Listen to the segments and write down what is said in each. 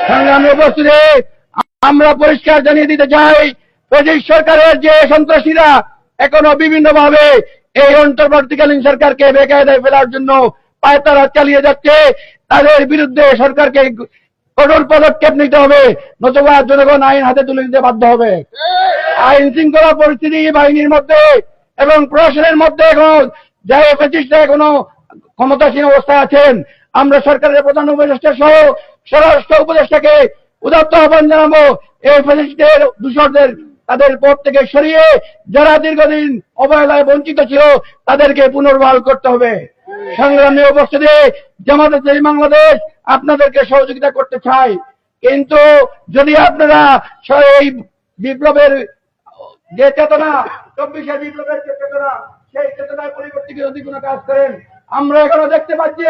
সংগ্রামী উপস্থিতি, আমরা পরিষ্কার জানিয়ে দিতে চাই, ব্রিটিশ সরকারের যে সন্ত্রাসীরা এখনো বিভিন্ন ভাবে এই অন্তর্বর্তীকালীন সরকারকে বেকায়দায় ফেলার জন্য পায়তারা চালিয়ে যাচ্ছে, তাদের বিরুদ্ধে সরকারকে কঠোর পদক্ষেপ নিতে হবে, নতুবা জনগণ আইন হাতে তুলে নিতে বাধ্য হবে। আইন শৃঙ্খলা পরিস্থিতি বাহিনীর মধ্যে এবং প্রশাসনের মধ্যে এখন যে ব্রিটিশরা এখনো ক্ষমতাসীন অবস্থায় আছেন, আমরা সরকারের প্রধান উপদেষ্টা সহ স্বরাষ্ট্র উপদেষ্টাকে উদাত্ত আহ্বান জানাবো, এই ফ্যাসিস্টদের দূষরদের তাদের পদ থেকে সরিয়ে যারা দীর্ঘদিন অবহেলায় বঞ্চিত ছিল তাদেরকে পুনর্বহাল করতে হবে। সংগ্রামী উপস্থিতি, জামাত ইসলামী বাংলাদেশ আপনাদেরকে সহযোগিতা করতে চাই, কিন্তু যদি আপনারা এই বিপ্লবের যে চেতনা, 24-এর বিপ্লবের যে চেতনা, সেই চেতনার পরিবর্তে যদি কোনো কাজ করেন, আমরা এখনো দেখতে পাচ্ছি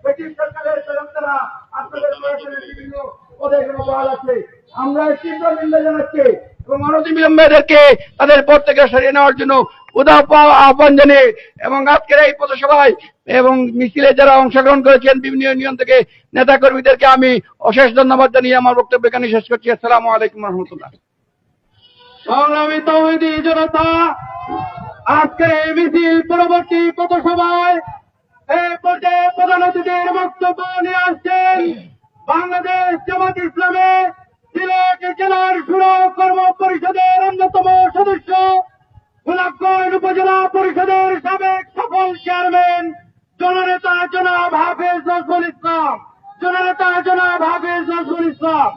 ব্রিটিশ সরকারের সদস্যরা আপনাদের প্রশাসনের বিভিন্ন পদে এখনো বহাল আছে। আমরা তীব্র নিন্দা জানাচ্ছি এবং অনতিবিলম্বে এদেরকে তাদের পদ থেকে সরিয়ে নেওয়ার জন্য উদাত্ত আহ্বান জানিয়ে এবং আজকের এই পথসভায় এবং মিছিলে যারা অংশগ্রহণ করেছেন বিভিন্ন ইউনিয়ন থেকে নেতা কর্মীদেরকে আমি অশেষ ধন্যবাদ জানিয়ে আমার বক্তব্য এখানে শেষ করছি। আসসালামু আলাইকুম রহমতুল্লাহ। সংগ্রামী তৌহিদি জনতা, আজকের এই মিছিল পরবর্তী পথসভায় এই পর্যায়ে প্রধান অতিথির বক্তব্য নিয়ে আসছেন বাংলাদেশ জামাত ইসলামী সিলেট জেলার শুরা কর্ম পরিষদের অন্যতম সদস্য, গোলাপগঞ্জ উপজেলা পরিষদের সাবেক সফল চেয়ারম্যান জননেতা জনাব হাফেজ নজরুল ইসলাম। জননেতা জনাব হাফেজ নজরুল ইসলাম।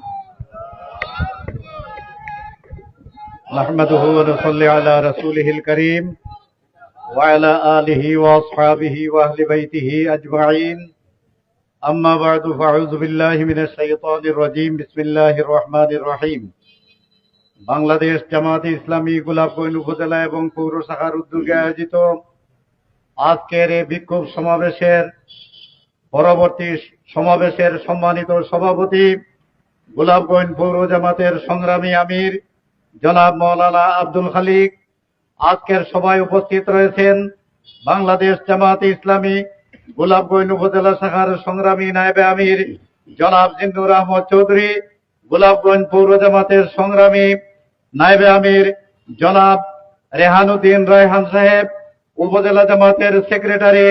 نحمده ونصلي على رسوله الكريم وعلى آله وأصحابه وأهل بيته أجمعين أما بعد فأعوذ بالله من الشيطان الرجيم بسم الله الرحمن الرحيم। বাংলাদেশ জামাতে ইসলামী গোলাপগঞ্জ উপজেলা এবং পৌর শাখার উদ্যোগে আয়োজিত আজকের এই বিক্ষোভ সমাবেশের পরবর্তী সমাবেশের সম্মানিত সভাপতি, গোলাপগঞ্জ পৌর জামাতের সংগ্রামী আমির জনাব মৌলানা আব্দুল খালিক, আজকের সভায় উপস্থিত রয়েছেন বাংলাদেশ জামাতে ইসলামী গোলাপগঞ্জ উপজেলা শাখার সংগ্রামী নায়েবে আমির জনাব জিন্নুর আহমদ চৌধুরী, গোলাপগঞ্জ পৌর জামাতের সংগ্রামী নায়েবে আমির জনাব রেহানুদ্দিন রায়হান সাহেব, উপজেলা জামাতের সেক্রেটারি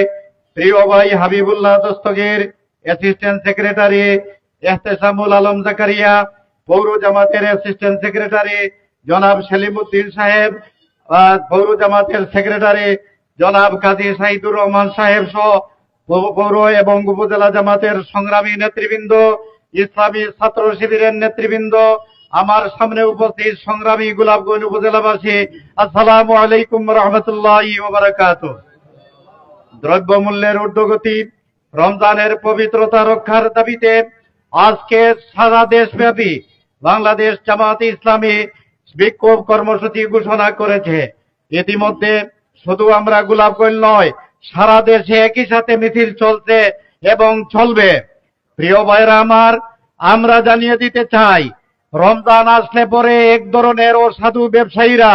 প্রিয় ভাই হাবিবুল্লাহ দস্তগীর, অ্যাসিস্ট্যান্ট সেক্রেটারি এহতেশামুল আলম জাকারিয়া, পৌর জামাতের অ্যাসিস্ট্যান্ট সেক্রেটারি জনাব সেলিমউদ্দিন সাহেব, পৌর জামাতের সেক্রেটারি জনাব কাজী সাইদুর রহমান সাহেব সহ পৌর এবং উপজেলা জামাতের সংগ্রামী নেতৃবৃন্দ, ইসলামী ছাত্র শিবিরের নেতৃবৃন্দ, আমার সামনে উপস্থিত সংগ্রামী গোলাপগঞ্জ উপজেলাবাসী, আসসালামু আলাইকুম রহমতুল্লাহি ওয়া বারাকাতুহু। দ্রব্যমূল্যের ঊর্ধ্বগতি, রমজানের পবিত্রতা রক্ষার দাবিতে আজকে সারা দেশব্যাপী বাংলাদেশ জামাতে ইসলামী বিক্ষোভ কর্মসূচি ঘোষণা করেছে। ইতিমধ্যে শুধু আমরা গোলাপগঞ্জ নয়, সারা দেশে একই সাথে মিছিল চলছে এবং চলবে। প্রিয় ভাইরা আমার, আমরা জানিয়ে দিতে চাই, রমজান আসলে পরে এক ধরনের অসাধু ব্যবসায়ীরা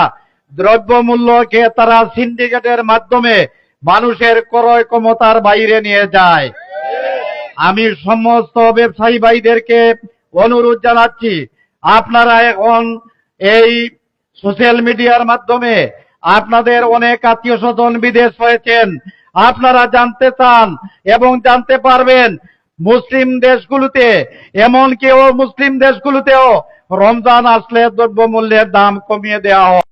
দ্রব্যমূল্যকে তারা সিন্ডিকেটের মাধ্যমে মানুষের ক্রয় ক্ষমতার বাইরে নিয়ে যায়। আমি সমস্ত ব্যবসায়ী ভাইদেরকে অনুরোধ জানাচ্ছি, আপনারা এখন এই সোশ্যাল মিডিয়ার মাধ্যমে আপনাদের অনেক আত্মীয় স্বজন বিদেশ হয়েছেন, আপনারা জানতে চান এবং জানতে পারবেন মুসলিম দেশগুলোতে, এমনকি মুসলিম দেশগুলোতেও রমজান আসলে দ্রব্যমূল্যের দাম কমিয়ে দেওয়া হয়।